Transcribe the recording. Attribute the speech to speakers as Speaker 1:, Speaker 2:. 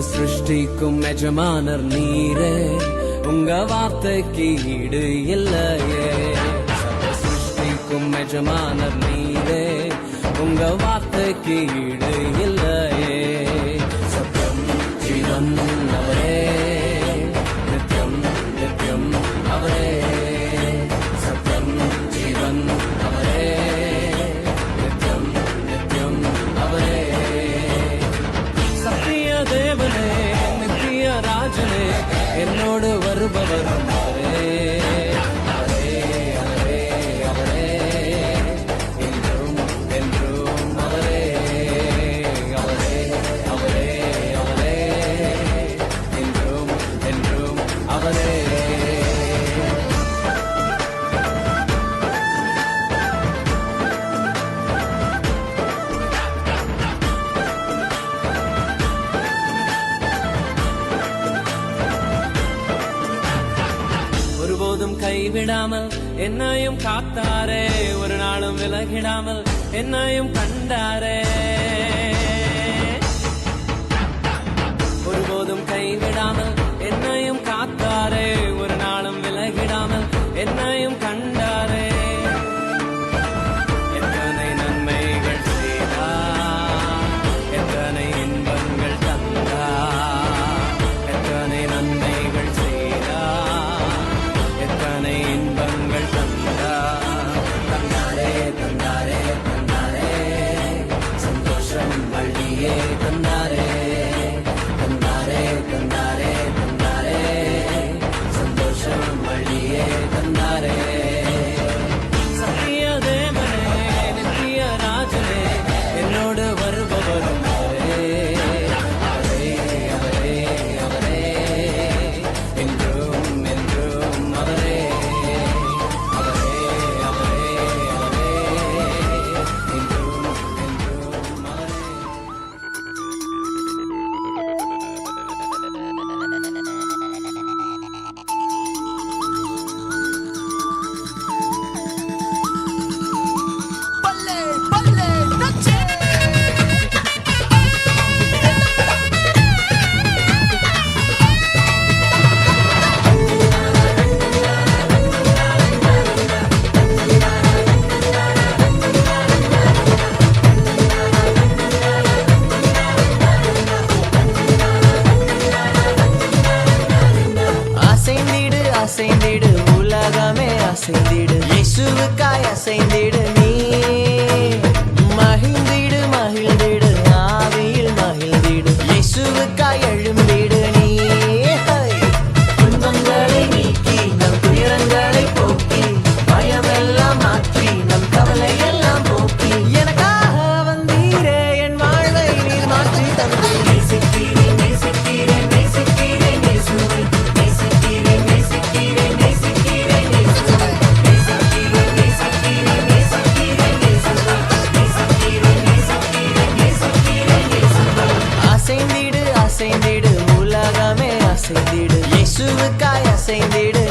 Speaker 1: சிருஷ்டிக்கும் எஜமானர் நீரே, உங்க வார்த்தைக்கு ஈடு இல்லையே. சிருஷ்டிக்கும் எஜமானர் நீரே, உங்க வார்த்தைக்கு ஈடு இல்லையே. சத்தியம் ஜீவன் அவரே, நித்யம் நித்யம் அவரே. சத்தியம் ஜீவன் அவரே, நித்யம் நித்யம் அவரே. சத்திய தேவனே, நித்திய ராஜனே, என்னோடு வருபவரும் அவரே. அவரே அவரே அவரே, என்றும் என்றும் அவரே. அவரே அவரே அவரே, என்றும் என்றும் அவரே. ஒருபோதும் கைவிடாமல் என்னையும் காத்தாரே, ஒரு நாளும் விலகிடாமல் என்னையும் கண்டாரே. ஒருபோதும் கைவிடாமல் என்னையும் காத்தாரே, ஒரு நாளும் விலகிடாமல் என்னையும் கண்டாரே. எத்தனை நன்மைகள் செய்தார், எத்தனை இன்பங்கள் தந்தார். எத்தனை நன்மைகள் செய்தார், எத்தனை இன்பங்கள் தந்தார். தந்தாரே தந்தாரே தந்தாரே, சந்தோஷம் வள்ளியே தந்தாரே. தந்தாரே தந்தாரே தந்தாரே, சந்தோஷம் வள்ளியே தந்தாரே. சத்திய தேவனே, நித்திய ராஜனே, என்னோடு வருபவரும் அவரே. அவரே அவரே அவரே, என்றும் என்றும் அவரே. அவரே அவரே அவரே, என்றும் என்றும் அவரே.
Speaker 2: Balle, balle, noche.
Speaker 3: அசைந்திடு அசைந்திடு உலகமே அசைந்திடு, இயேசுவுக்காய் அசைந்திடு நீ. மகிழ்ந்திடு மகிழ்ந்திடு ஆவியில் மகிழ்ந்திடு, இயேசுவுக்காய் எழும்பிடு நீ. துன்பங்களை நீக்கி நம் துயரங்களை போக்கி, பயமெல்லாம் மாற்றி நம் கவலை எல்லாம் போக்கி, எனக்காக வந்தீரே, என் வாழ்வை நீர் மாற்றி தந்தீர். நேசிக்கிறேன் நேசிக்கிறேன் நேசிக்கிறேன் இயேசுவை, நேசிக்கிறேன் நேசிக்கிறேன் நேசிக்கிறேன் இயேசுவை, நேசிக்கிறேன் நேசிக்கிறேன் நேசிக்கிறேன் இயேசுவை, நேசிக்கிறேன் நேசிக்கிறேன் நேசிக்கிறேன் இயேசுவை. அசைந்திடு அசைந்திடு உலகமே அசைந்திடு, இயேசுவுக்காய் அசைந்திடு